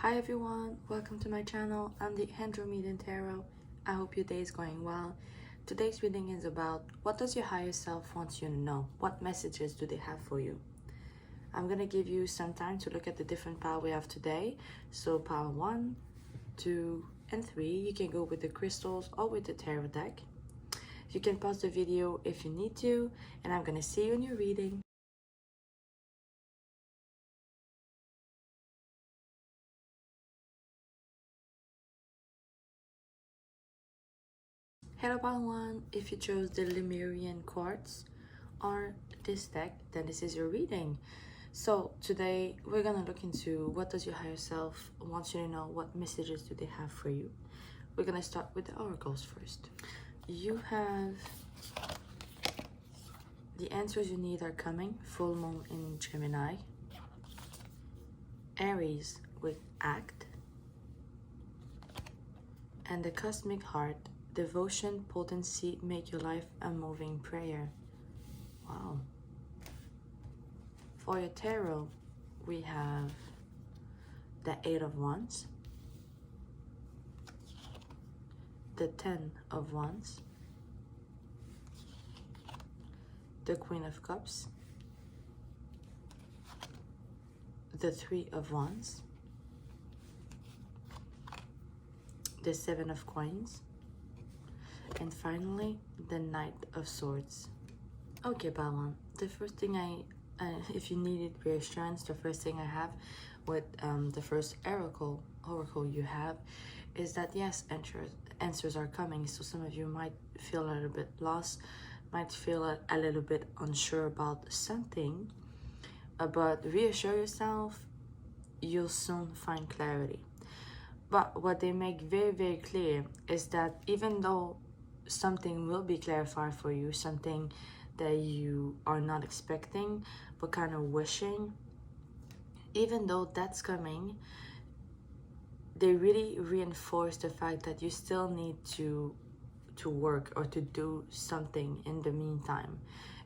Hi everyone, welcome to my channel. I'm the Andromedan Tarot. I hope your day is going well. Today's reading is about what does your higher self want you to know? What messages do they have for you? I'm going to give you some time to look at the different pile we have today. So pile 1, 2, and 3. You can go with the crystals or with the tarot deck. You can pause the video if you need to, and I'm going to see you in your reading. Hello pile 1, if you chose the Lemurian Quartz or this deck, then this is your reading. So today we're gonna look into what does your higher self want you to know, what messages do they have for you. We're gonna start with the oracles first. You have the answers you need are coming. Full moon in Gemini, Aries with Act, and the cosmic heart. Devotion, potency, make your life a moving prayer. Wow. For your tarot, we have the 8 of Wands, the 10 of Wands, the Queen of Cups, the 3 of Wands, the 7 of Coins, and finally the Knight of Swords. Okay, Bawan, the first thing if you needed reassurance, the first thing I have with the first oracle you have is that yes, answers are coming. So some of you might feel a little bit lost, might feel a little bit unsure about something, but reassure yourself, you'll soon find clarity. But what they make very, very clear is that even though something will be clarified for you, something that you are not expecting but kind of wishing, even though that's coming, they really reinforce the fact that you still need to work or to do something in the meantime.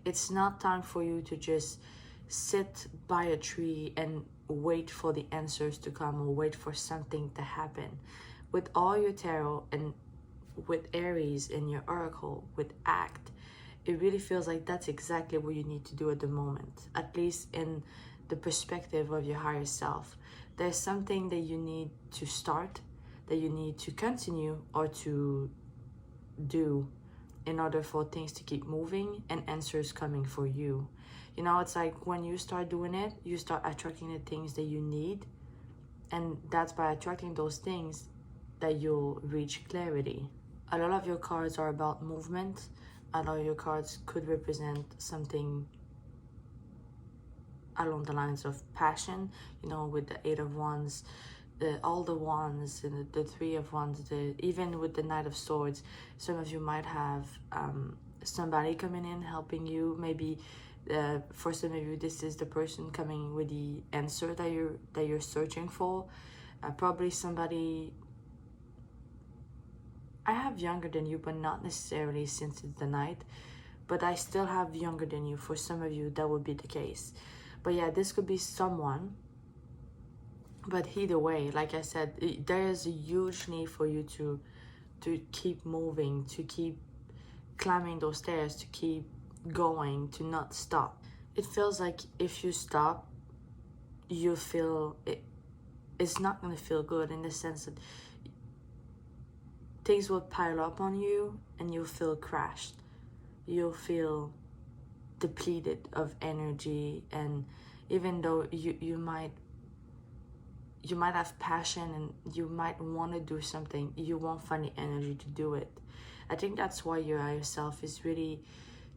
It's not time for you to just sit by a tree and wait for the answers to come or wait for something to happen. With all your tarot and with Aries in your oracle, with Act, it really feels like that's exactly what you need to do at the moment, at least in the perspective of your higher self. There's something that you need to start, that you need to continue or to do in order for things to keep moving and answers coming for you. You know, it's like when you start doing it, you start attracting the things that you need, and that's by attracting those things that you'll reach clarity. A lot of your cards are about movement. A lot of your cards could represent something along the lines of passion, you know, with the 8 of Wands, all the Wands, and the 3 of Wands, even with the Knight of Swords. Some of you might have somebody coming in helping you. Maybe for some of you, this is the person coming with the answer that you're searching for. Probably somebody I have younger than you, but not necessarily since it's the night. But I still have younger than you. For some of you, that would be the case. But yeah, this could be someone. But either way, like I said, there is a huge need for you to keep moving, to keep climbing those stairs, to keep going, to not stop. It feels like if you stop, you feel it's not going to feel good, in the sense that things will pile up on you and you'll feel crashed. You'll feel depleted of energy, and even though you might have passion and you might want to do something, you won't find the energy to do it. I think that's why your higher self is really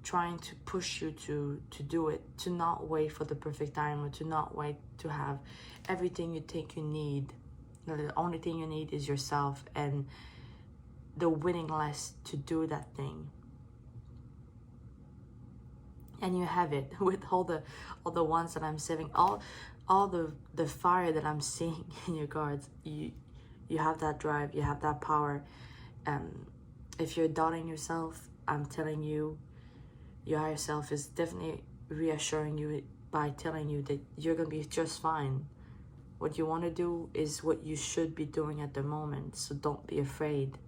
trying to push you to do it, to not wait for the perfect time, or to not wait to have everything you think you need. The only thing you need is yourself and the willingness to do that thing. And you have it with all the ones that I'm saving, all the fire that I'm seeing in your cards. You have that drive, you have that power. If you're doubting yourself, I'm telling you, your higher self is definitely reassuring you by telling you that you're gonna be just fine. What you want to do is what you should be doing at the moment. So don't be afraid.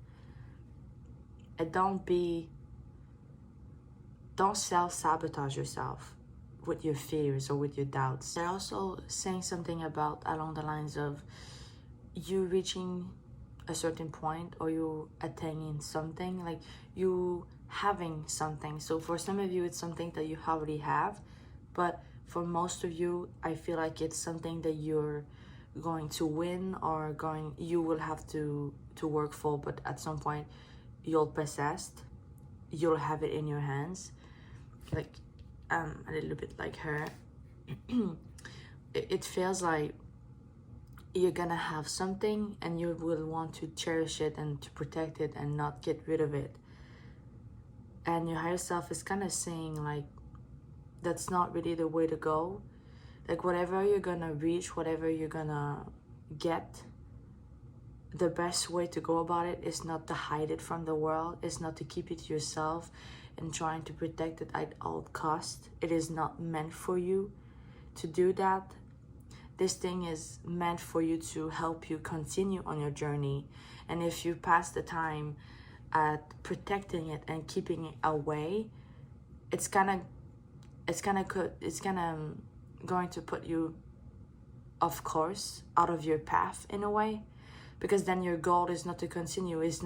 And don't self-sabotage yourself with your fears or with your doubts. They're also saying something about along the lines of you reaching a certain point, or you attaining something, like you having something. So for some of you, it's something that you already have, but for most of you, I feel like it's something that you're going to win, or you will have to work for, but at some point you'll possess, you'll have it in your hands, like a little bit like her. It feels like you're gonna have something and you will want to cherish it and to protect it and not get rid of it. And your higher self is kind of saying like, that's not really the way to go. Like whatever you're gonna reach, whatever you're gonna get, the best way to go about it is not to hide it from the world. It's not to keep it to yourself and trying to protect it at all cost. It is not meant for you to do that. This thing is meant for you to help you continue on your journey. And if you pass the time at protecting it and keeping it away, it's going to put you off course, out of your path in a way, because then your goal is not to continue. It's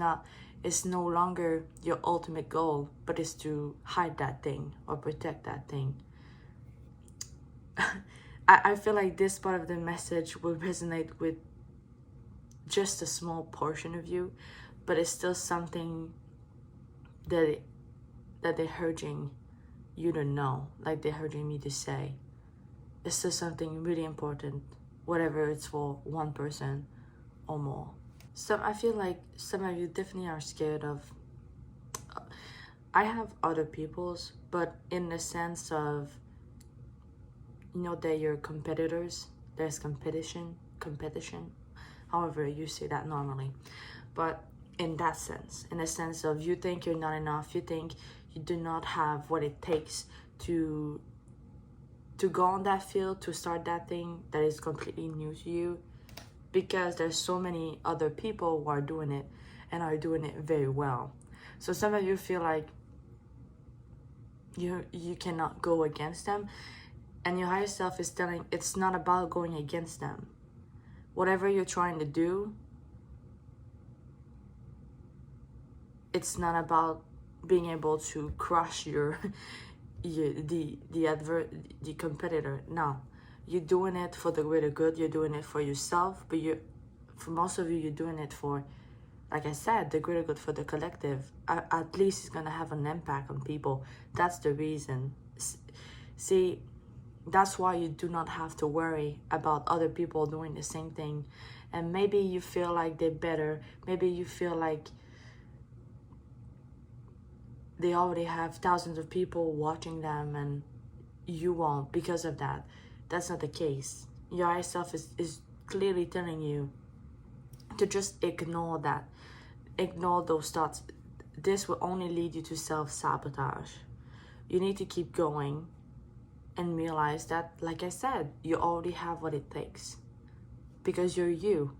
no longer your ultimate goal, but it's to hide that thing or protect that thing. I feel like this part of the message will resonate with just a small portion of you, but it's still something that they're urging you to know, like they're urging me to say. It's still something really important, whatever it's for one person or more. So I feel like some of you definitely are scared of, I have other people's, but in the sense of, you know, they're your competitors. There's competition, however you say that normally. But in that sense, in the sense of you think you're not enough, you think you do not have what it takes to go on that field, to start that thing that is completely new to you, because there's so many other people who are doing it and are doing it very well. So some of you feel like you cannot go against them. And your higher self is telling, it's not about going against them. Whatever you're trying to do, it's not about being able to crush the competitor. No, you're doing it for the greater good. You're doing it for yourself, but for most of you, you're doing it for, like I said, the greater good, for the collective. At least it's gonna have an impact on people. That's the reason. See, that's why you do not have to worry about other people doing the same thing. And maybe you feel like they're better. Maybe you feel like they already have thousands of people watching them and you won't because of that. That's not the case. Your higher self is clearly telling you to just ignore that. Ignore those thoughts. This will only lead you to self-sabotage. You need to keep going and realize that, like I said, you already have what it takes, because you're you.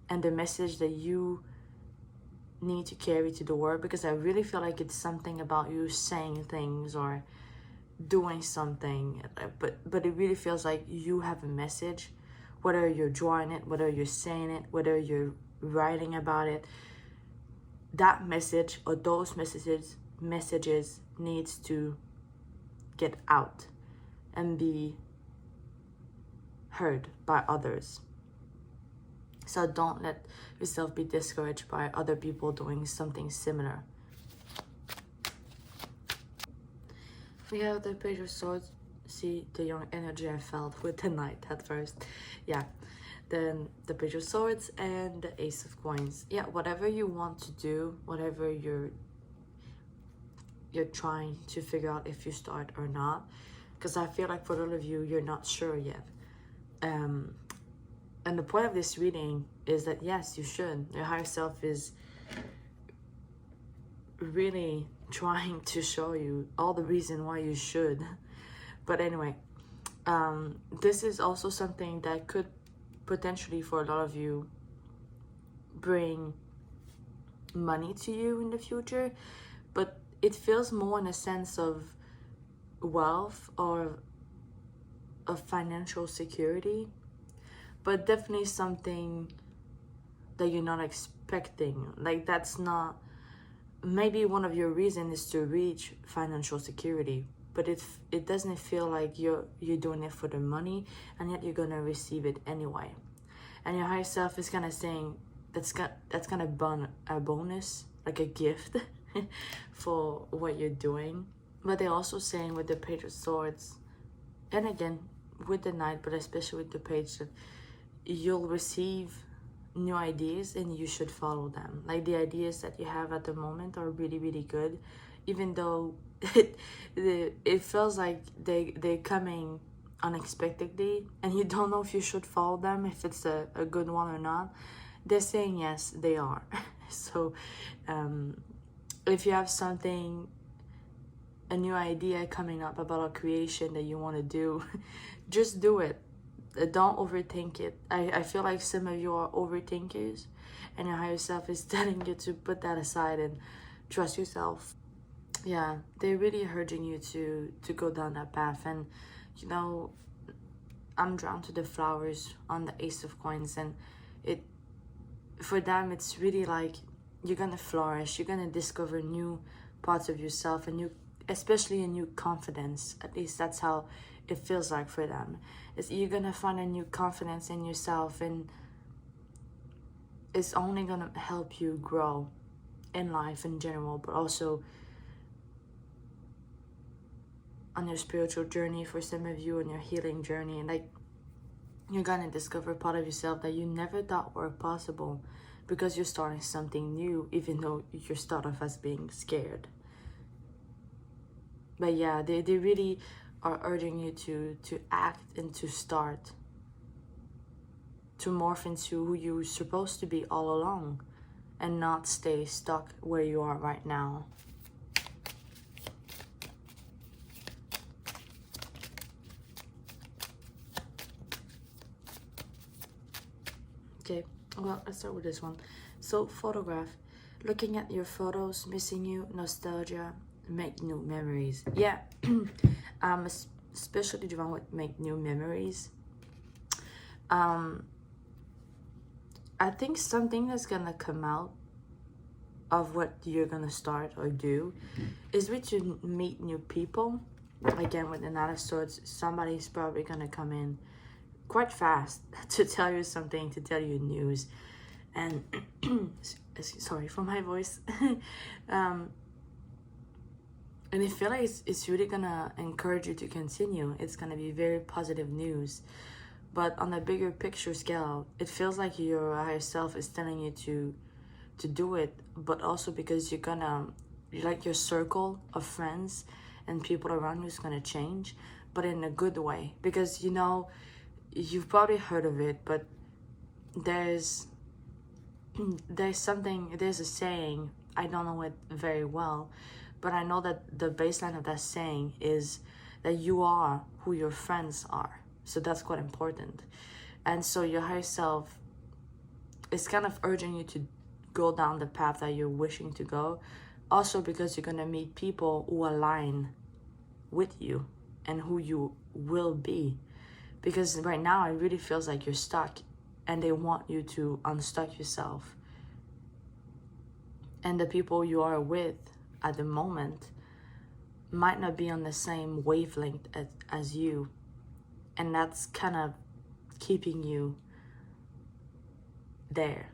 And the message that you need to carry to the world, because I really feel like it's something about you saying things or doing something, but it really feels like you have a message, whether you're drawing it, whether you're saying it, whether you're writing about it. That message or those messages needs to get out and be heard by others. So don't let yourself be discouraged by other people doing something similar. We have the Page of Swords. See the young energy I felt with the Knight at first. Yeah. Then the Page of Swords and the Ace of Coins. Yeah, whatever you want to do, whatever you're trying to figure out if you start or not, because I feel like for all of you, you're not sure yet. And the point of this reading is that yes, you should. Your higher self is really trying to show you all the reason why you should. But anyway, This is also something that could potentially, for a lot of you, bring money to you in the future, but it feels more in a sense of wealth or of financial security, but definitely something that you're not expecting. Like, that's not, maybe one of your reasons is to reach financial security, but it doesn't feel like you're doing it for the money, and yet you're gonna receive it anyway. And your higher self is kind of saying that's gonna bun a bonus, like a gift for what you're doing. But they're also saying with the Page of Swords, and again with the Knight, but especially with the Page, that you'll receive new ideas and you should follow them. Like, the ideas that you have at the moment are really, really good, even though it feels like they're coming unexpectedly and you don't know if you should follow them, if it's a good one or not. They're saying yes, they are. So if you have something, a new idea coming up about a creation that you want to do, just do it. Don't overthink it. I feel like some of you are overthinkers, and your higher self is telling you to put that aside and trust yourself. Yeah, they're really urging you to go down that path. And you know, I'm drawn to the flowers on the Ace of Coins, and it, for them, it's really like you're gonna flourish, you're gonna discover new parts of yourself, and especially a new confidence. At least that's how it feels like for them. Is you're gonna find a new confidence in yourself, and it's only gonna help you grow in life in general, but also on your spiritual journey for some of you, on your healing journey. And like, you're gonna discover part of yourself that you never thought were possible, because you're starting something new, even though you start off as being scared. But yeah, they really are urging you to act and to start, to morph into who you're supposed to be all along, and not stay stuck where you are right now. Okay, well, let's start with this one. So, photograph. Looking at your photos, missing you, nostalgia, make new memories. Yeah, especially the one with make new memories. I think something that's gonna come out of what you're gonna start or do is with you meet new people. Again, with the Knight of Swords, somebody's probably gonna come in quite fast to tell you something, to tell you news. And sorry for my voice. And I feel like it's really gonna encourage you to continue. It's gonna be very positive news. But on a bigger picture scale, it feels like your higher self is telling you to do it, but also because like your circle of friends and people around you is gonna change, but in a good way. Because, you know, you've probably heard of it, but there's a saying, I don't know it very well, but I know that the baseline of that saying is that you are who your friends are. So that's quite important. And so your higher self is kind of urging you to go down the path that you're wishing to go. Also because you're going to meet people who align with you and who you will be. Because right now it really feels like you're stuck, and they want you to unstuck yourself. And the people you are with at the moment might not be on the same wavelength as you. And that's kind of keeping you there.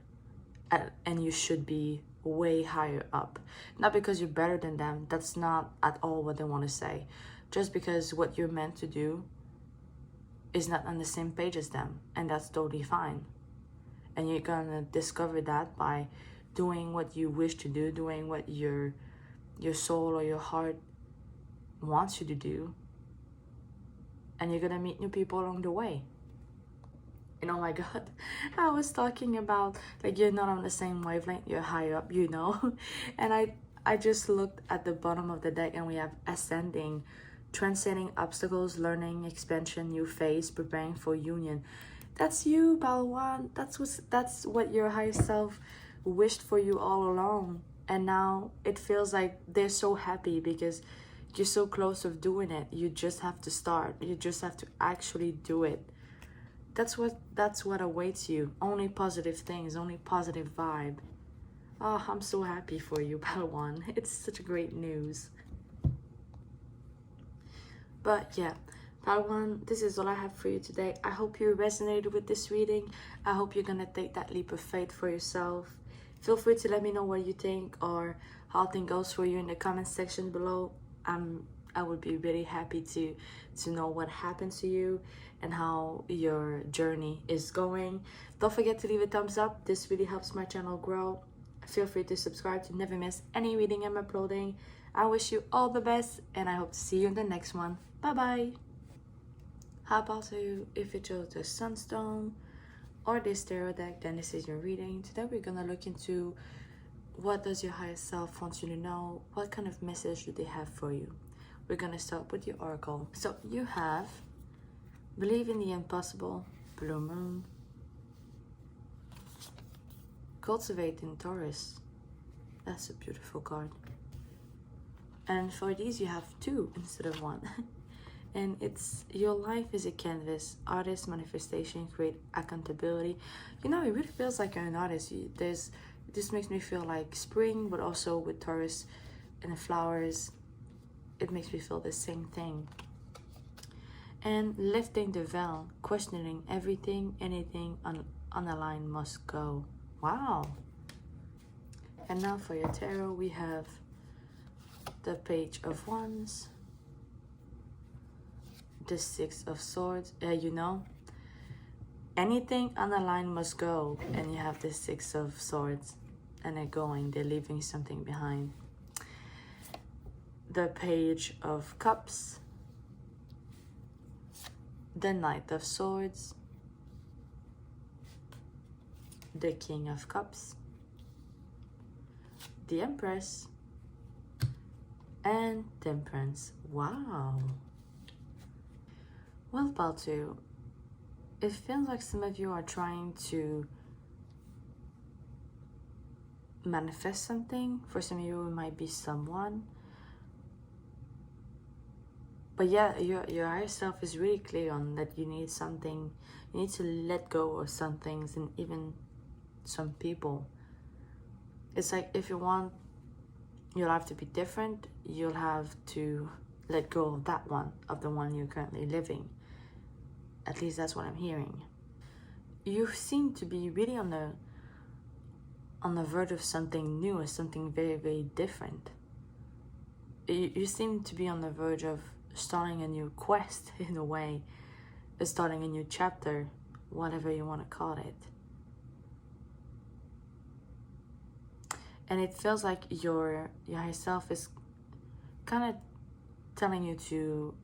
And you should be way higher up. Not because you're better than them. That's not at all what they want to say. Just because what you're meant to do is not on the same page as them. And that's totally fine. And you're going to discover that by doing what you wish to do. Doing what your soul or your heart wants you to do. And you're gonna meet new people along the way. And oh my god, I was talking about like you're not on the same wavelength, you're higher up, you know. And I just looked at the bottom of the deck, and we have ascending, Transcending obstacles, learning, expansion, new phase, preparing for union. That's you, Palawan. That's what your higher self wished for you all along. And now it feels like they're so happy because you're so close of doing it. You just have to start. You just have to actually do it. That's what awaits you. Only positive things, only positive vibe. Oh, I'm so happy for you, Palawan. It's such great news. But yeah, Padawan, this is all I have for you today. I hope you resonated with this reading. I hope you're gonna take that leap of faith for yourself. Feel free to let me know what you think or how things goes for you in the comment section below. I would be really happy to know what happened to you and how your journey is going. Don't forget to leave a thumbs up. This really helps my channel grow. Feel free to subscribe to never miss any reading I'm uploading. I wish you all the best, and I hope to see you in the next one. Bye bye. How about you if you chose the Sunstone or this tarot deck, then this is your reading. Today we're gonna look into what does your higher self want you to know, what kind of message do they have for you. We're gonna start with your oracle. So you have believe in the impossible, blue moon, cultivate in Taurus. That's a beautiful card. And for these you have two instead of one. And it's your life is a canvas, artist, manifestation, create accountability. You know, it really feels like you're an artist. This makes me feel like spring, but also with Taurus and the flowers, it makes me feel the same thing. And lifting the veil, questioning everything, anything unaligned must go. Wow. And now for your tarot, we have the Page of Wands, the Six of Swords. You know, anything unaligned must go, and you have the Six of Swords, and they're going, they're leaving something behind. The Page of Cups, the Knight of Swords, the King of Cups, the Empress, and Temperance. Wow. Well, Baltu, it feels like some of you are trying to manifest something. For some of you, it might be someone. But yeah, your higher self is really clear on that you need something. You need to let go of some things and even some people. It's like if you want your life to be different, you'll have to let go of that one, of the one you're currently living. At least that's what I'm hearing. You seem to be really on the verge of something new or something very, very different. You seem to be on the verge of starting a new quest in a way, starting a new chapter, whatever you want to call it. And it feels like your higher self is kind of telling you to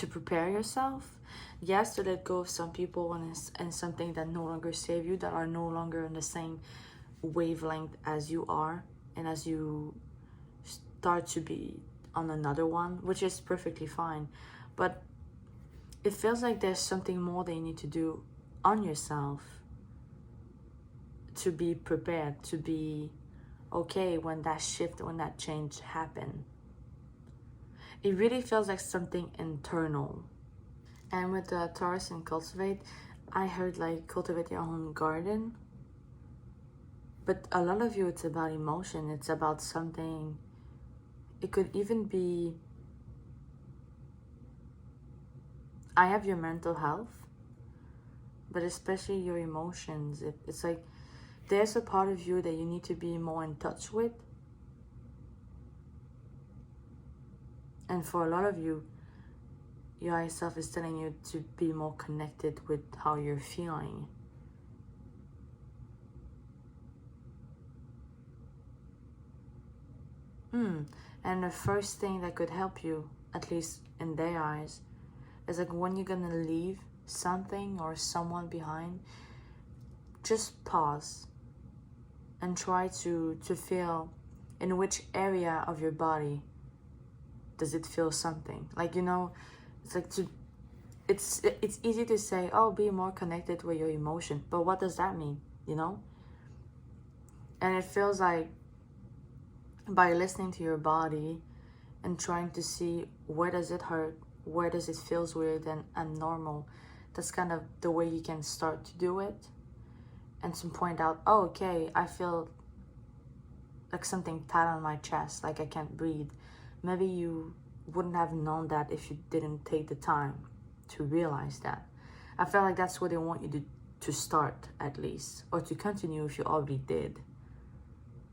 prepare yourself. Yes, to let go of some people and something that no longer serve you, that are no longer on the same wavelength as you are, and as you start to be on another one, which is perfectly fine. But it feels like there's something more that you need to do on yourself to be prepared, to be okay when that shift, when that change happen. It really feels like something internal. And with the Taurus and cultivate, I heard like cultivate your own garden. But a lot of you, it's about emotion. It's about something. It could even be, I have your mental health, but especially your emotions. It's like there's a part of you that you need to be more in touch with. And for a lot of you, your higher self is telling you to be more connected with how you're feeling. And the first thing that could help you, at least in their eyes, is like when you're gonna leave something or someone behind, just pause and try to feel in which area of your body does it feel something? Like, you know, it's like it's easy to say, oh, be more connected with your emotion, but what does that mean, you know? And it feels like by listening to your body and trying to see where does it hurt, where does it feels weird and normal, that's kind of the way you can start to do it. And to point out, oh, okay, I feel like something tight on my chest, like I can't breathe. Maybe you wouldn't have known that if you didn't take the time to realize that. I feel like that's what they want you to start, at least, or to continue if you already did.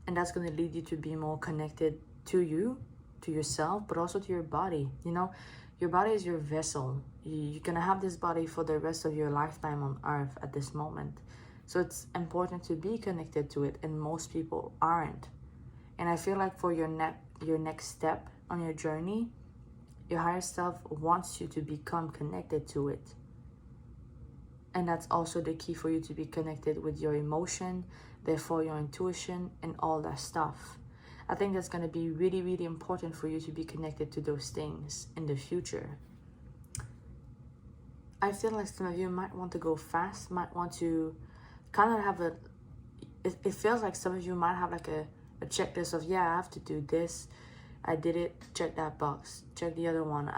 And that's going to lead you to be more connected to you, to yourself, but also to your body. You know, your body is your vessel. You're going to have this body for the rest of your lifetime on earth at this moment. So it's important to be connected to it, and most people aren't. And I feel like for your next step on your journey, your higher self wants you to become connected to it. And that's also the key for you to be connected with your emotion, therefore your intuition and all that stuff. I think that's going to be really, really important for you to be connected to those things in the future. I feel like some of you might want to go fast, might want to kind of have it feels like some of you might have like a checklist of, yeah, I have to do this, I did it, check that box, check the other one,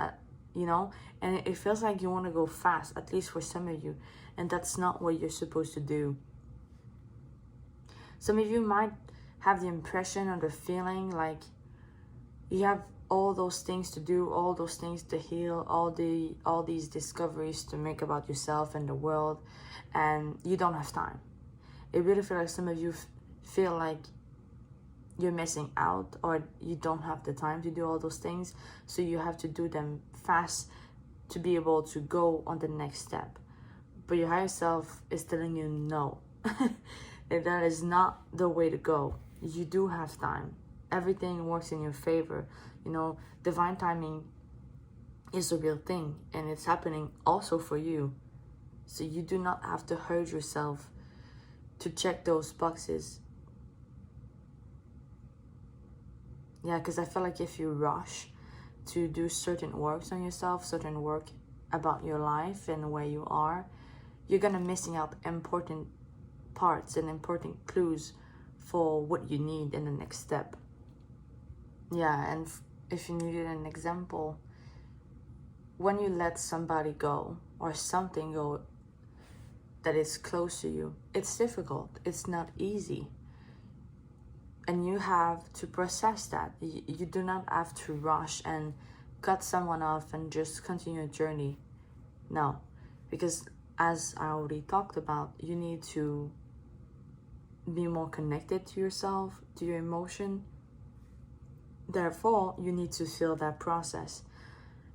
you know, and it feels like you want to go fast, at least for some of you, and that's not what you're supposed to do. Some of you might have the impression or the feeling like you have all those things to do, all those things to heal, all these discoveries to make about yourself and the world, and you don't have time. It really feels like some of you feel like you're missing out, or you don't have the time to do all those things, so you have to do them fast to be able to go on the next step. But your higher self is telling you no. That is not the way to go. You do have time. Everything works in your favor. You know, divine timing is a real thing, and it's happening also for you. So you do not have to hurt yourself to check those boxes. Yeah, because I feel like if you rush to do certain works on yourself, certain work about your life and where you are, you're gonna missing out important parts and important clues for what you need in the next step. Yeah, and if you needed an example, when you let somebody go or something go that is close to you, it's difficult, it's not easy. And you have to process that. You do not have to rush and cut someone off and just continue a journey. No, because as I already talked about, you need to be more connected to yourself, to your emotion. Therefore, you need to feel that process.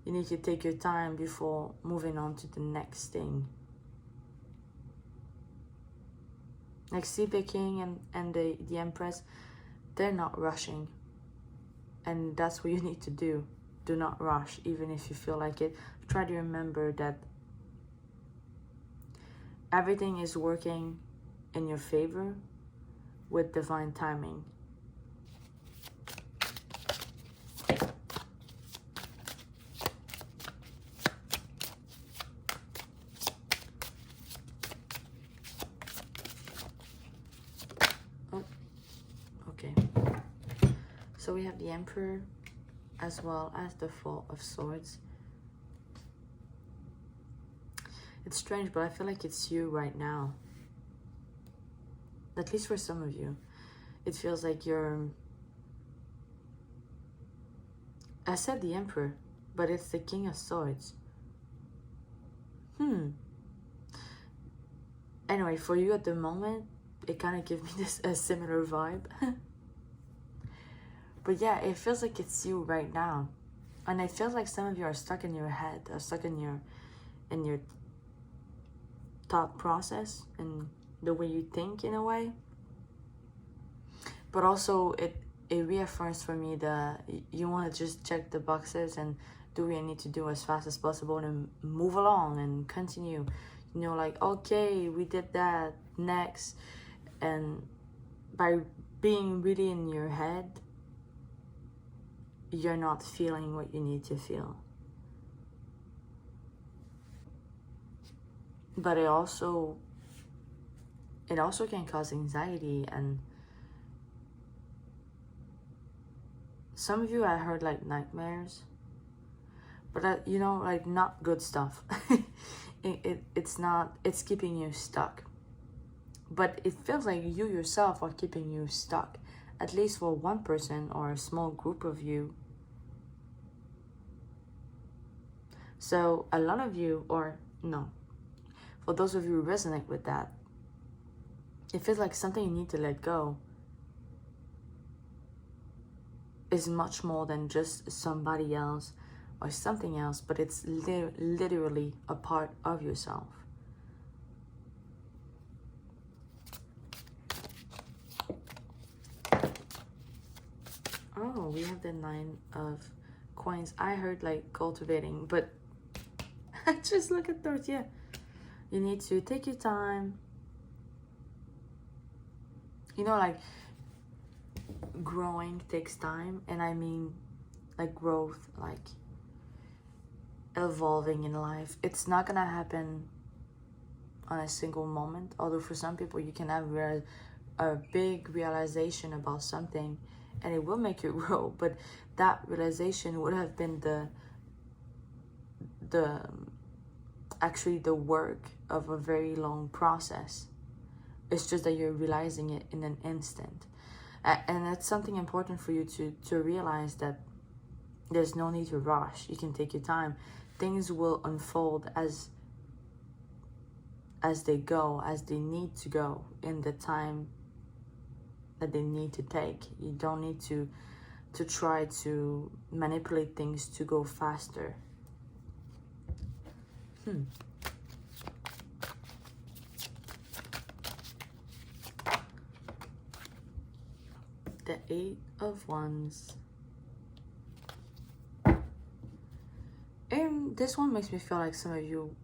You need to take your time before moving on to the next thing. Like Sleepy King and the Empress, they're not rushing, and that's what you need to do. Do not rush, even if you feel like it. Try to remember that everything is working in your favor with divine timing. Okay, so we have the Emperor as well as the Four of Swords. It's strange, but I feel like it's you right now. At least for some of you. It feels like you're... I said the Emperor, but it's the King of Swords. Anyway, for you at the moment, it kind of gives me a similar vibe. But yeah, it feels like it's you right now. And it feels like some of you are stuck in your head, or stuck in your thought process and the way you think in a way. But also it reaffirms for me that you want to just check the boxes and do what you need to do as fast as possible and move along and continue. You know, like, okay, we did that, next. And by being really in your head, you're not feeling what you need to feel. But it also can cause anxiety, and some of you, I heard like nightmares, but you know, like not good stuff. It's keeping you stuck, but it feels like you yourself are keeping you stuck, at least for one person or a small group of you. So a lot of you, or no, for those of you who resonate with that, it feels like something you need to let go is much more than just somebody else or something else, but it's literally a part of yourself. Oh, we have the 9 of coins. I heard like cultivating, but just look at those. Yeah, you need to take your time. You know, like growing takes time, and I mean like growth, like evolving in life. It's not gonna happen on a single moment, although for some people you can have a big realization about something and it will make you grow, but that realization would have been actually the work of a very long process. It's just that you're realizing it in an instant. And that's something important for you to realize, that there's no need to rush. You can take your time. Things will unfold as they go, as they need to go, in the time that they need to take. You don't need to try to manipulate things to go faster. The 8 of Wands. And this one makes me feel like some of you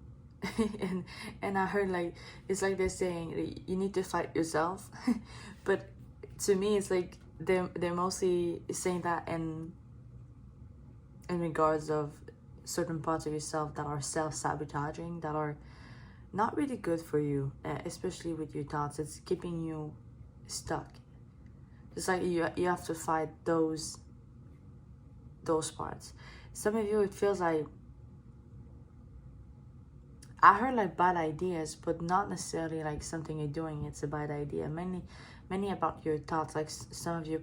and I heard like, it's like they're saying you need to fight yourself. But to me it's like they're mostly saying that in regards of certain parts of yourself that are self-sabotaging, that are not really good for you, especially with your thoughts. It's keeping you stuck. It's like you have to fight those parts. Some of you, it feels like, I heard like bad ideas, but not necessarily like something you're doing, it's a bad idea. Many about your thoughts, like some of your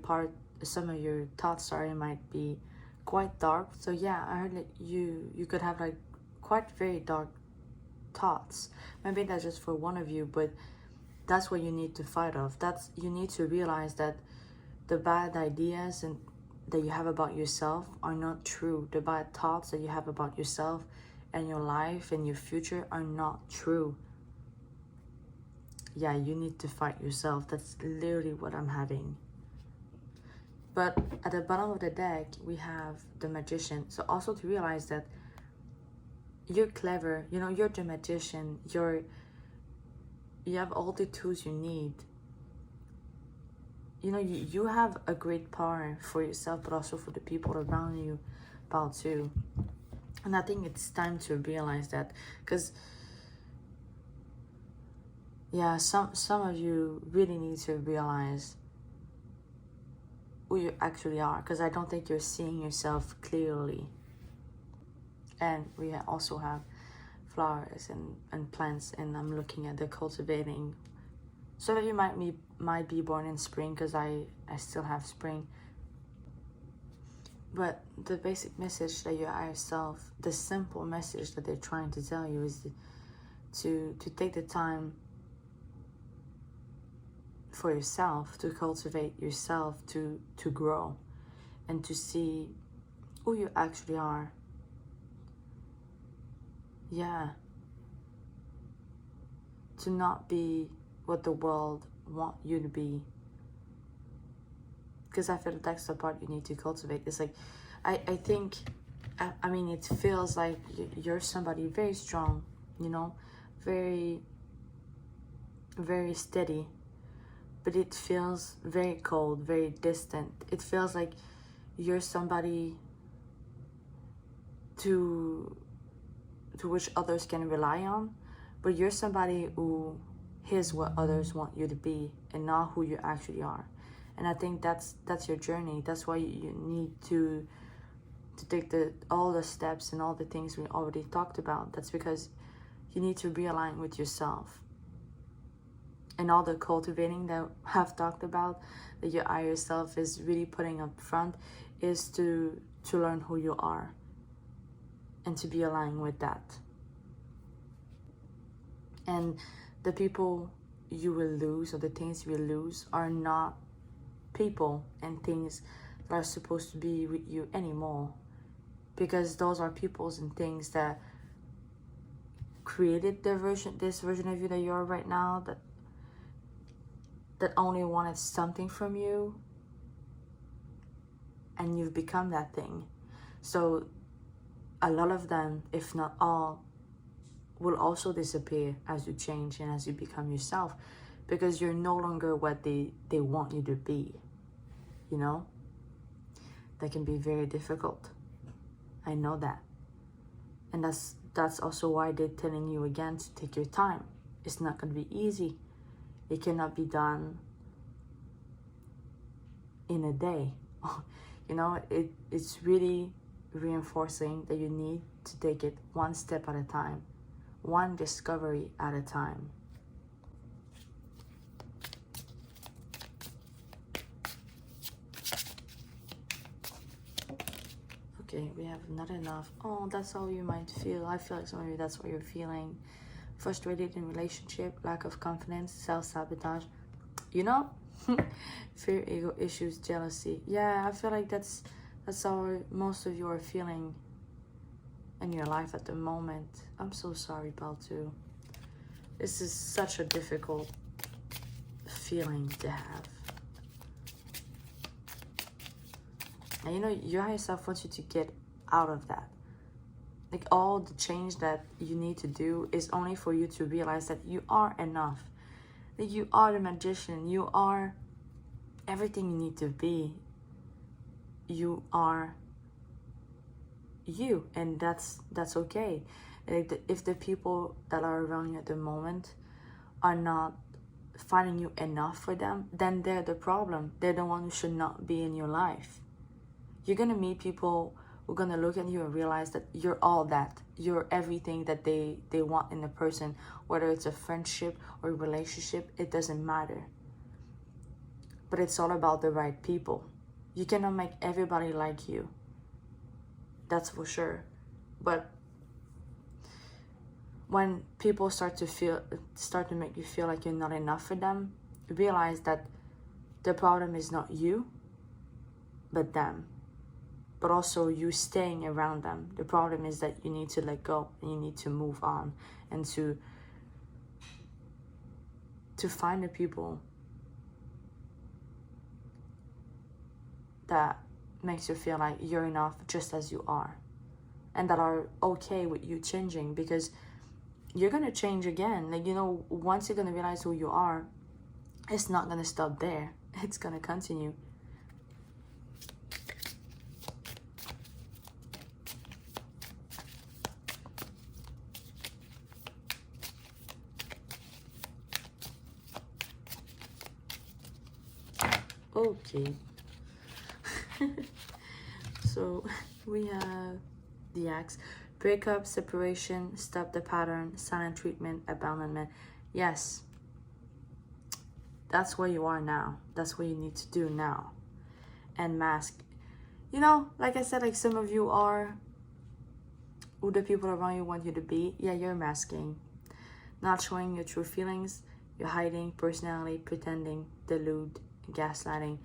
thoughts, might be quite dark. So yeah, I heard that you could have like quite very dark thoughts. Maybe that's just for one of you, but that's what you need to fight off. You need to realize that the bad ideas and that you have about yourself are not true. The bad thoughts that you have about yourself and your life and your future are not true. Yeah, you need to fight yourself. That's literally what I'm having. But at the bottom of the deck, we have the Magician. So also to realize that you're clever. You know, you're the magician. You have all the tools you need. You know, you have a great power for yourself, but also for the people around you about too. And I think it's time to realize that, because yeah, some of you really need to realize who you actually are, because I don't think you're seeing yourself clearly. And we also have flowers and plants, and I'm looking at the cultivating. Some of you might be born in spring, because I still have spring. But the basic message that you are yourself, the simple message that they're trying to tell you is to take the time for yourself, to cultivate yourself, to grow, and to see who you actually are. Yeah. To not be what the world want you to be. Because I feel like that's the part you need to cultivate. It's like, I think, I mean, it feels like you're somebody very strong, you know, very, very steady. But it feels very cold, very distant. It feels like you're somebody to which others can rely on, but you're somebody who is what others want you to be and not who you actually are. And I think that's your journey. That's why you need to take all the steps and all the things we already talked about. That's because you need to realign with yourself. And all the cultivating that I've talked about, that your higher self is really putting up front, is to learn who you are and to be aligned with that. And the people you will lose, or the things you will lose, are not people and things that are supposed to be with you anymore, because those are peoples and things that created this version of you that you are right now, that only wanted something from you, and you've become that thing. So a lot of them, if not all, will also disappear as you change and as you become yourself, because you're no longer what they want you to be. You know, that can be very difficult. I know that. And that's also why they're telling you again to take your time. It's not going to be easy. It cannot be done in a day. You know, it's really reinforcing that you need to take it one step at a time, one discovery at a time. Okay, we have not enough. Oh, that's all you might feel. I feel like some of you, that's what you're feeling. Frustrated in relationship, lack of confidence, self-sabotage. You know, fear, ego issues, jealousy. Yeah, I feel like that's all most of you are feeling in your life at the moment. I'm so sorry, pal, too. This is such a difficult feeling to have. And you know, your higher self wants you to get out of that. Like, all the change that you need to do is only for you to realize that you are enough. That you are the magician. You are everything you need to be. You are you, and that's okay. Like, if the people that are around you at the moment are not finding you enough for them, then they're the problem. They're the one who should not be in your life. You're gonna meet people who are gonna look at you and realize that you're all that. You're everything that they want in a person, whether it's a friendship or a relationship, it doesn't matter. But it's all about the right people. You cannot make everybody like you. That's for sure. But when people start to make you feel like you're not enough for them, realize that the problem is not you, but them. But also you staying around them. The problem is that you need to let go and you need to move on, and to find the people that makes you feel like you're enough just as you are, and that are okay with you changing, because you're gonna change again. Like, you know, once you're gonna realize who you are, it's not gonna stop there. It's gonna continue. Okay. So we have the Axe. Breakup, separation, stop the pattern, silent treatment, abandonment. Yes. That's where you are now. That's what you need to do now. And mask. You know, like I said, like some of you are who the people around you want you to be. Yeah, you're masking. Not showing your true feelings. You're hiding personality, pretending, delude, gaslighting.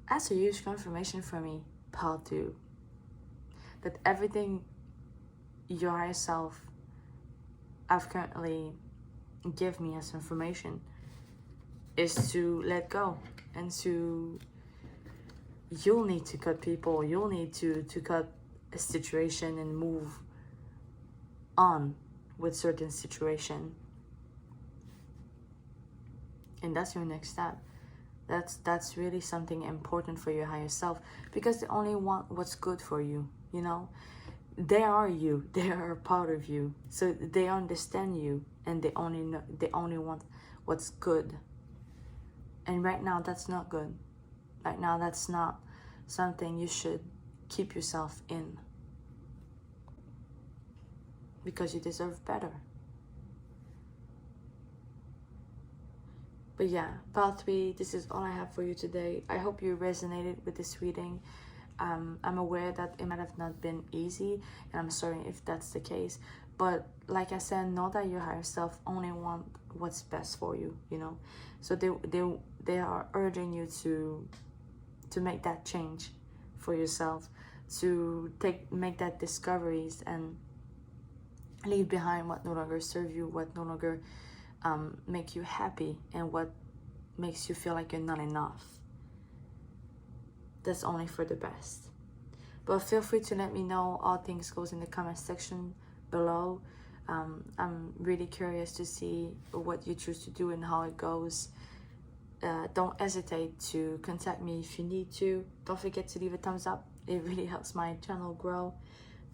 That's a huge confirmation for me, part 2. That everything your higher self have currently give me as information is to let go, and you'll need to cut people, you'll need to cut a situation and move on with certain situation. And that's your next step. That's really something important for your higher self, because they only want what's good for you, you know. They are you, they are a part of you, so they understand you, and they only want what's good. And right now that's not good. Right now that's not something you should keep yourself in, because you deserve better. But yeah, pile 3, this is all I have for you today. I hope you resonated with this reading. I'm aware that it might have not been easy, and I'm sorry if that's the case. But like I said, know that your higher self only want what's best for you, you know. So they are urging you to make that change for yourself, to make that discoveries and leave behind what no longer serve you, what no longer make you happy, and what makes you feel like you're not enough. That's only for the best. But feel free to let me know all things goes in the comment section below. I'm really curious to see what you choose to do and how it goes. Don't hesitate to contact me if you need to. Don't forget to leave a thumbs up. It really helps my channel grow.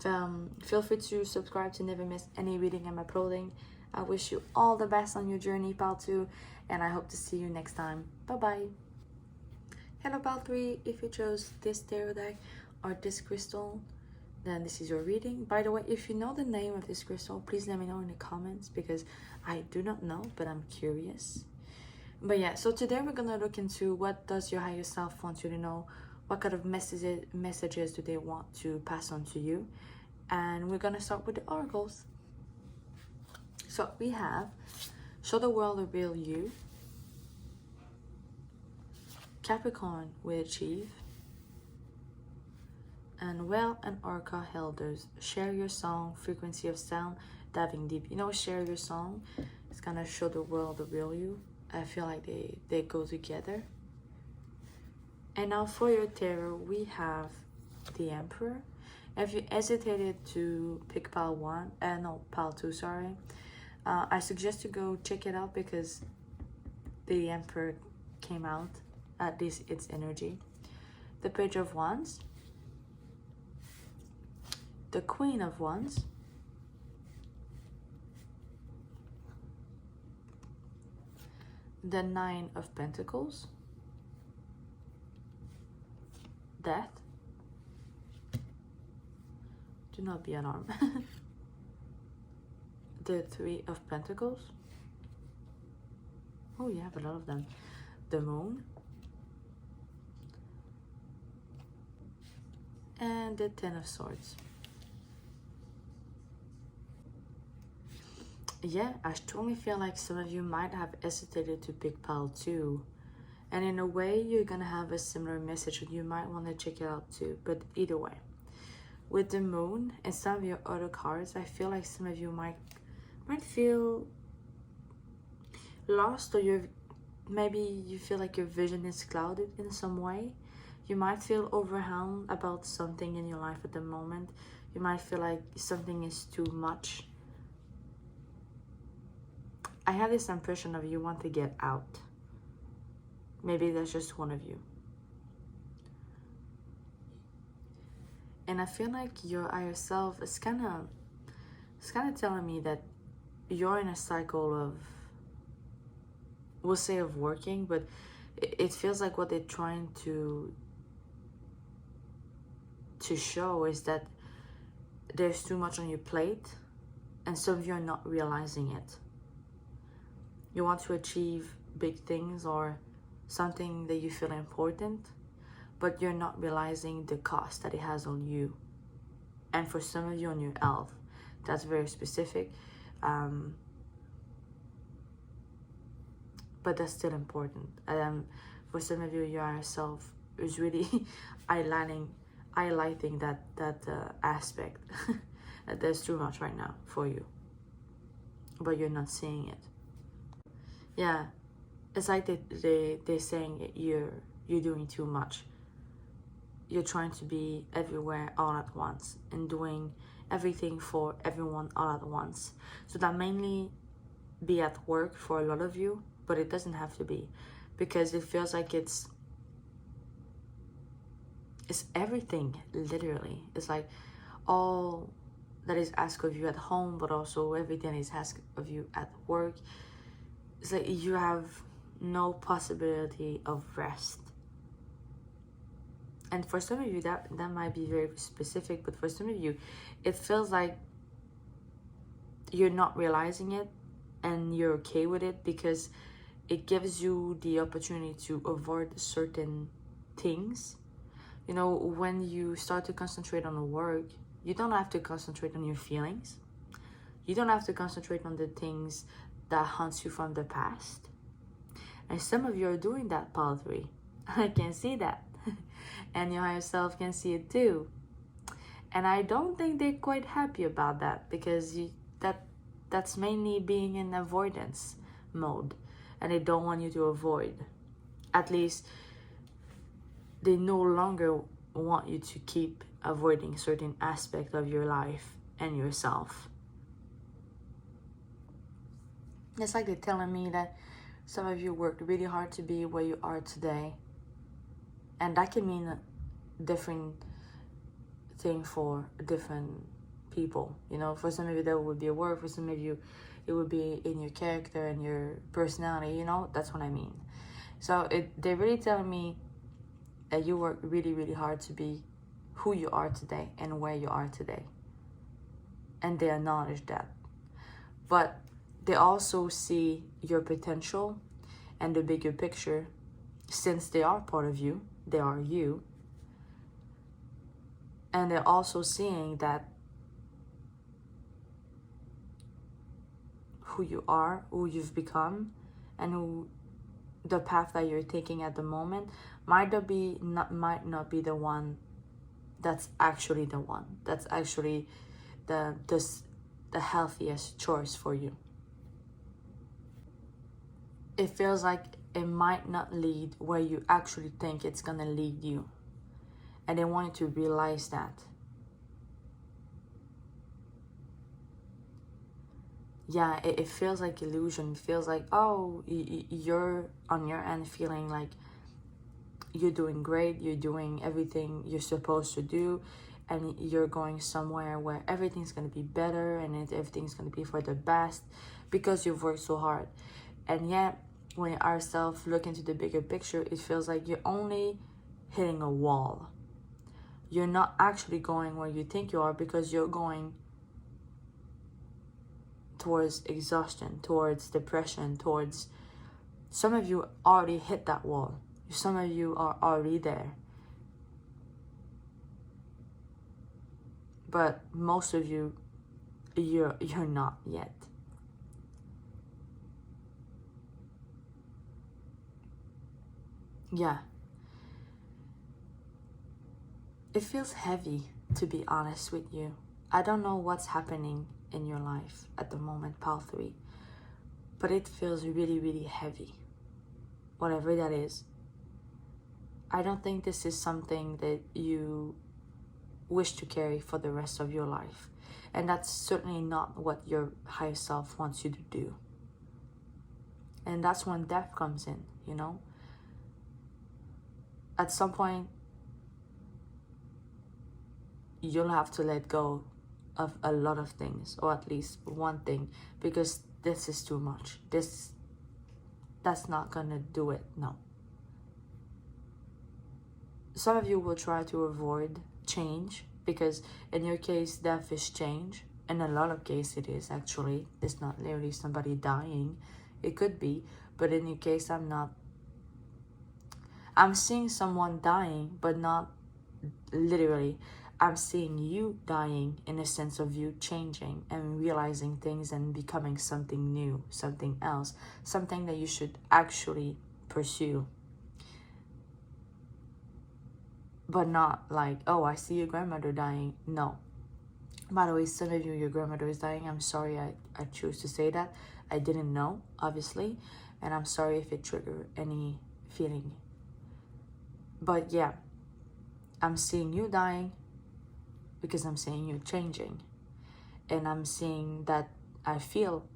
Feel free to subscribe to never miss any reading I'm uploading. I wish you all the best on your journey, pile 2, and I hope to see you next time. Bye bye. Hello pile 3, if you chose this tarot deck or this crystal, then this is your reading. By the way, if you know the name of this crystal, please let me know in the comments, because I do not know, but I'm curious. But yeah, so today we're gonna look into what does your higher self want you to know, what kind of messages do they want to pass on to you, and we're gonna start with the oracles. So we have show the world the real you, Capricorn will achieve, and Well and Orca Elders, share your song, frequency of sound, diving deep. You know, share your song, it's gonna show the world the real you. I feel like they go together. And now for your tarot, we have the Emperor. If you hesitated to pick pile 1, no, pile 2, sorry, I suggest you go check it out, because the Emperor came out, at least its energy. The Page of Wands, the Queen of Wands, the Nine of Pentacles, Death, do not be alarmed, the Three of Pentacles, oh you have a lot of them, the Moon, and the Ten of Swords. Yeah, I strongly feel like some of you might have hesitated to pick pile 2, and in a way you're gonna have a similar message, and you might want to check it out too. But either way, with the Moon and some of your other cards, I feel like some of you might feel lost, or maybe you feel like your vision is clouded in some way. You might feel overwhelmed about something in your life at the moment. You might feel like something is too much. I have this impression of you want to get out. Maybe that's just one of you. And I feel like your higher self is kind of telling me that you're in a cycle of, we'll say, of working, but it feels like what they're trying to show is that there's too much on your plate, and some of you are not realizing it. You want to achieve big things or something that you feel important, but you're not realizing the cost that it has on you. And for some of you, on your health. That's very specific. But that's still important. For some of you, your higher self is really highlighting that aspect. That there's too much right now for you, but you're not seeing it. Yeah, it's like they're saying you're doing too much. You're trying to be everywhere all at once and doing everything for everyone all at once. So that mainly be at work for a lot of you, but it doesn't have to be. because it feels like it's everything, literally. It's like all that is asked of you at home, but also everything is asked of you at work. It's like you have no possibility of rest. And for some of you, that might be very specific, but for some of you, it feels like you're not realizing it and you're okay with it, because it gives you the opportunity to avoid certain things. You know, when you start to concentrate on the work, you don't have to concentrate on your feelings. You don't have to concentrate on the things that haunts you from the past. And some of you are doing that, Pile 3. I can see that. And your higher self can see it too. And I don't think they're quite happy about that, because that's mainly being in avoidance mode. And they don't want you to avoid. At least they no longer want you to keep avoiding certain aspects of your life and yourself. It's like they're telling me that some of you worked really hard to be where you are today. And that can mean a different thing for different people. You know, for some of you that would be a work, for some of you it would be in your character and your personality, you know, that's what I mean. So they're really telling me that you work really, really hard to be who you are today and where you are today. And they acknowledge that. But they also see your potential and the bigger picture, since they are part of you, they are you. And they're also seeing that who you are, who you've become, and who the path that you're taking at the moment might not be the one that's actually the one. That's actually the healthiest choice for you. It feels like it might not lead where you actually think it's gonna lead you. And they want you to realize that. Yeah, it feels like illusion. It feels like, oh, you're on your end feeling like you're doing great, you're doing everything you're supposed to do, and you're going somewhere where everything's going to be better and everything's going to be for the best because you've worked so hard. And yet, when you ourselves look into the bigger picture, it feels like you're only hitting a wall. You're not actually going where you think you are, because you're going towards exhaustion, towards depression, towards... Some of you already hit that wall. Some of you are already there. But most of you, you're not yet. Yeah. It feels heavy, to be honest with you. I don't know what's happening in your life at the moment, Pile 3. But it feels really, really heavy. Whatever that is. I don't think this is something that you wish to carry for the rest of your life. And that's certainly not what your higher self wants you to do. And that's when death comes in, you know? At some point, you'll have to let go of a lot of things, or at least one thing, because this is too much. That's not gonna do it, no. Some of you will try to avoid change, because in your case, death is change. In a lot of cases, it is actually. It's not literally somebody dying. It could be, but in your case, I'm seeing someone dying, but not literally. I'm seeing you dying in a sense of you changing and realizing things and becoming something new, something else, something that you should actually pursue. But not like, oh, I see your grandmother dying. No. By the way, some of you, your grandmother is dying. I'm sorry I choose to say that. I didn't know, obviously. And I'm sorry if it triggered any feeling. But yeah, I'm seeing you dying because I'm seeing you changing. And I'm seeing that I feel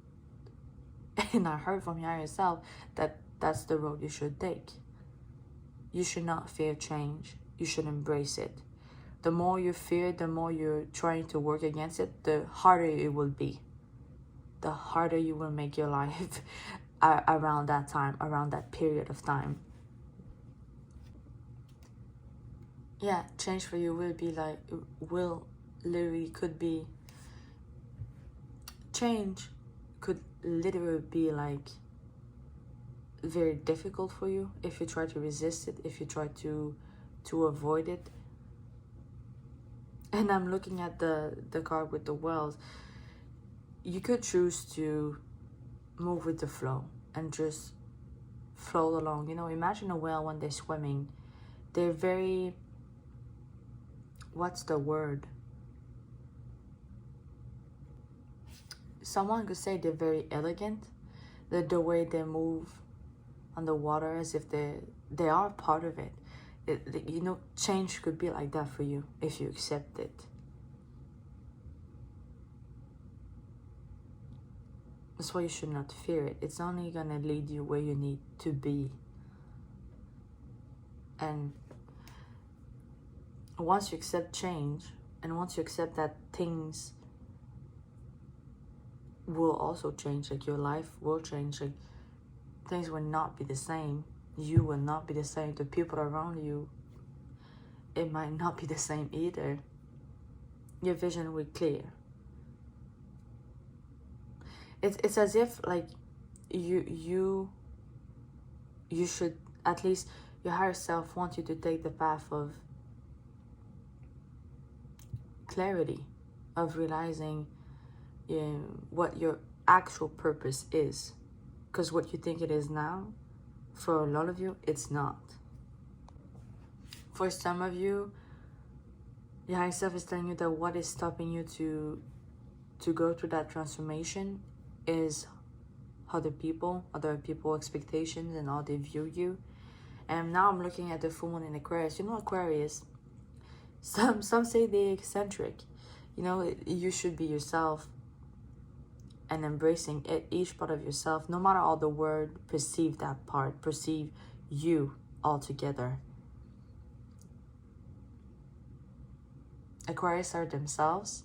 And I heard from your higher self that that's the road you should take. You should not fear change. You should embrace it. The more you fear, the more you're trying to work against it, the harder it will be. The harder you will make your life around that time, around that period of time. Yeah, change for you will be like, will literally could be, change could literally be like very difficult for you if you try to resist it, if you try to avoid it. And I'm looking at the card with the whales. You could choose to move with the flow and just float along. You know, imagine a whale when they're swimming. They're very, what's the word? Someone could say they're very elegant. The way they move on the water as if they are part of it. You know, change could be like that for you if you accept it. That's why you should not fear it. It's only gonna lead you where you need to be. And once you accept change, and once you accept that things will also change, like your life will change, like things will not be the same. You will not be the same. The people around you, it might not be the same either. Your vision will clear. It's as if like you should, at least your higher self wants you to take the path of clarity, of realizing what your actual purpose is. Because what you think it is now, for a lot of you, it's not. For some of you, your higher self is telling you that what is stopping you to go through that transformation is other people expectations and how they view you. And now I'm looking at the full moon in Aquarius. You know, Aquarius, some say they're eccentric. You know, you should be yourself and embracing it, each part of yourself, no matter how the world perceive that part, perceive you altogether. Aquarius are themselves,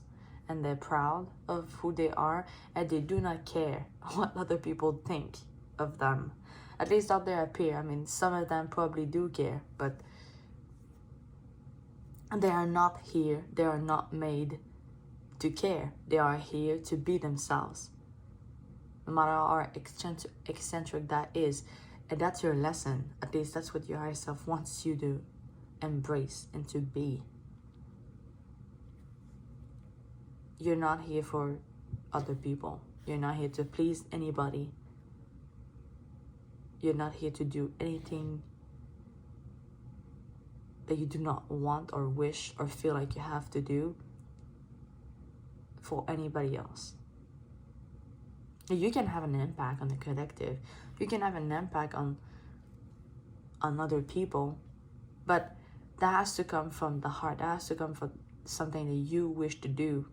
and they're proud of who they are, and they do not care what other people think of them. At least out there appear. I mean, some of them probably do care, but they are not here. They are not made to care. They are here to be themselves. No matter how eccentric that is. And that's your lesson. At least that's what your higher self wants you to embrace and to be. You're not here for other people. You're not here to please anybody. You're not here to do anything that you do not want or wish or feel like you have to do for anybody else. You can have an impact on the collective. You can have an impact on other people, but that has to come from the heart. That has to come from something that you wish to do.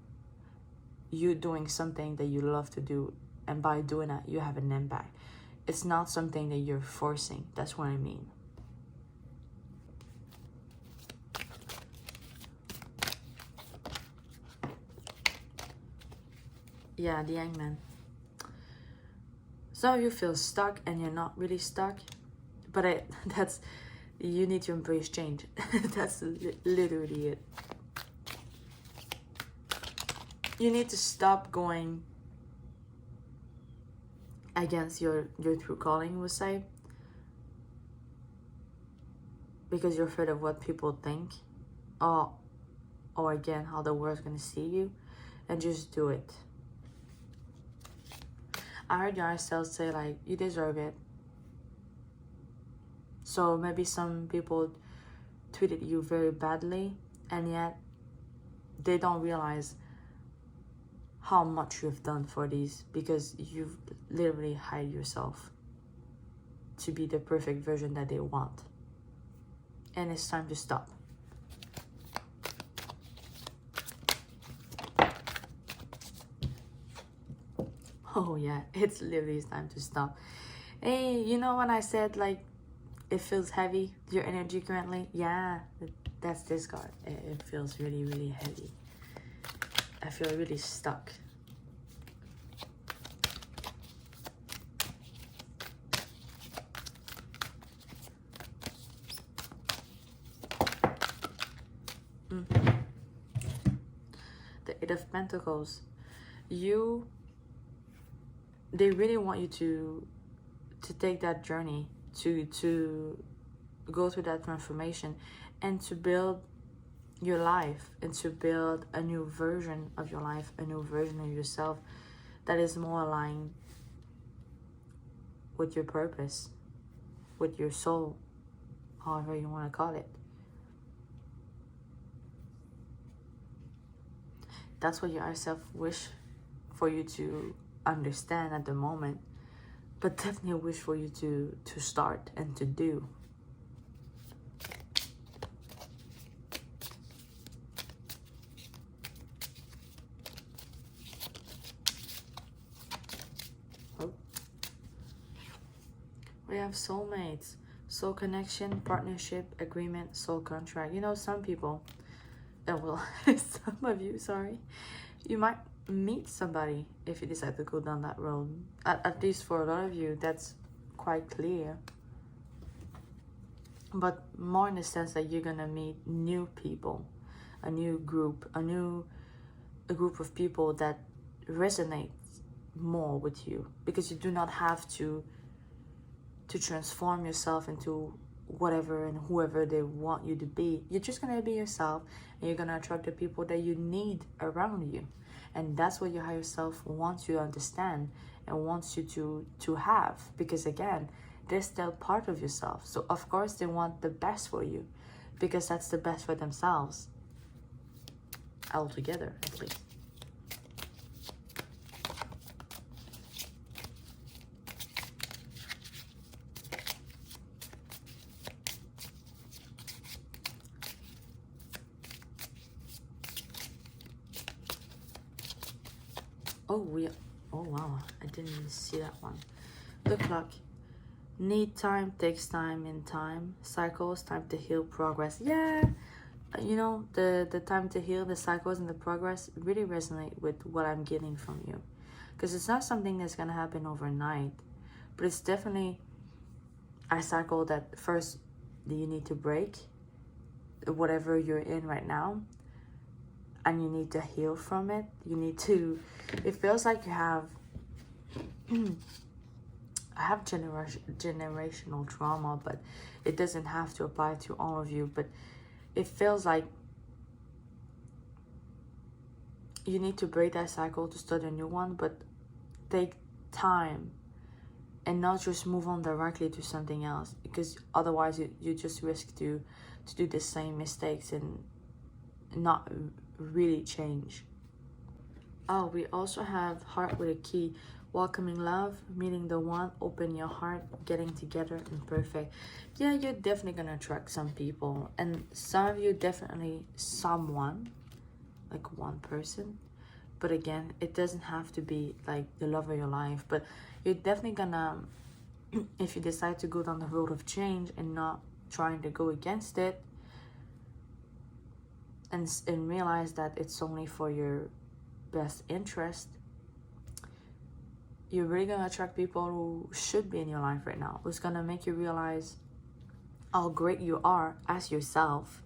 You doing something that you love to do, and by doing that, you have an impact. It's not something that you're forcing. That's what I mean. Yeah, the Hangman. Some of you feel stuck and you're not really stuck, but that's, you need to embrace change. That's literally it. You need to stop going against your true calling, we'll say, because you're afraid of what people think, or again, how the world's gonna see you, and just do it. I heard yourself say, like, you deserve it. So maybe some people treated you very badly, and yet they don't realize how much you've done for these, because you've literally hired yourself to be the perfect version that they want. And it's time to stop. Oh yeah, it's literally time to stop. Hey, you know when I said like it feels heavy, your energy currently? Yeah, that's this card. It feels really, really heavy. I feel really stuck. The Eight of Pentacles. They really want you to take that journey, to go through that transformation, and to build your life, and to build a new version of your life, a new version of yourself that is more aligned with your purpose, with your soul, however you want to call it. That's what your higher self wish for you to understand at the moment, but definitely wish for you to start and to do. Oh. We have soulmates, soul connection, partnership, agreement, soul contract. You know, some people, well, some of you, sorry, you might meet somebody if you decide to go down that road. At least for a lot of you, that's quite clear. But more in the sense that you're gonna meet new people, a new group, a group of people that resonate more with you, because you do not have to transform yourself into whatever and whoever they want you to be. You're just gonna be yourself, and you're gonna attract the people that you need around you. And that's what your higher self wants you to understand and wants you to have, because again, they're still part of yourself. So of course they want the best for you, because that's the best for themselves, altogether at least. Oh wow, I didn't see that one. The clock. Need time, takes time, in time. Cycles, time to heal, progress. Yeah, you know, the time to heal, the cycles and the progress really resonate with what I'm getting from you. Because it's not something that's going to happen overnight, but it's definitely a cycle that first you need to break, whatever you're in right now, and you need to heal from it. You need to, it feels like you have I have generational trauma, but it doesn't have to apply to all of you. But it feels like you need to break that cycle to start a new one, but take time and not just move on directly to something else, because otherwise you just risk to do the same mistakes and not really change. Oh, we also have heart with a key. Welcoming love, meeting the one, open your heart, getting together, and perfect. Yeah, you're definitely gonna attract some people, and some of you definitely someone, like one person. But again, it doesn't have to be like the love of your life, but you're definitely gonna, if you decide to go down the road of change and not trying to go against it, and realize that it's only for your best interest, you're really gonna attract people who should be in your life right now, who's gonna make you realize how great you are as yourself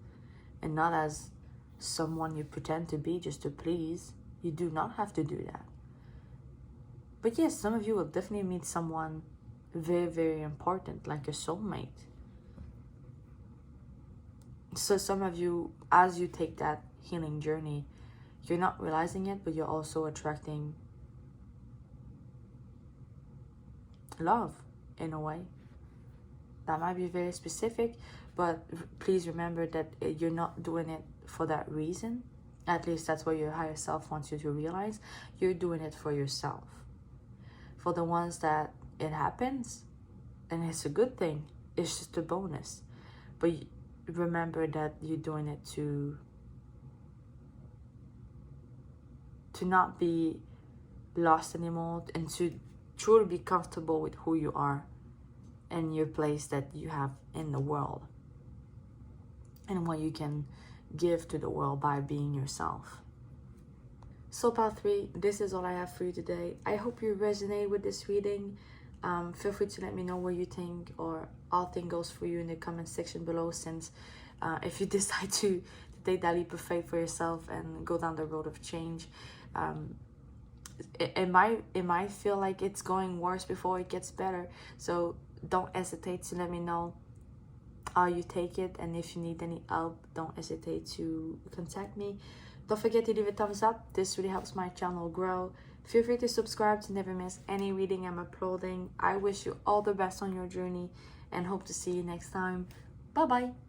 and not as someone you pretend to be just to please. You do not have to do that. But yes, some of you will definitely meet someone very, very important, like a soulmate. So some of you, as you take that healing journey, you're not realizing it, but you're also attracting love in a way. That might be very specific, but please remember that you're not doing it for that reason. At least that's what your higher self wants you to realize. You're doing it for yourself. For the ones that it happens, and it's a good thing, it's just a bonus. But remember that you're doing it to not be lost anymore, and to truly be comfortable with who you are and your place that you have in the world, and what you can give to the world by being yourself. So part 3, this is all I have for you today. I hope you resonate with this reading. Feel free to let me know what you think, or all thing goes for you in the comment section below, since if you decide to take that leap of faith for yourself and go down the road of change, it might feel like it's going worse before it gets better. So don't hesitate to let me know how you take it, and if you need any help, don't hesitate to contact me. Don't forget to leave a thumbs up. This really helps my channel grow. Feel free to subscribe to never miss any reading I'm uploading. I wish you all the best on your journey and hope to see you next time. Bye bye.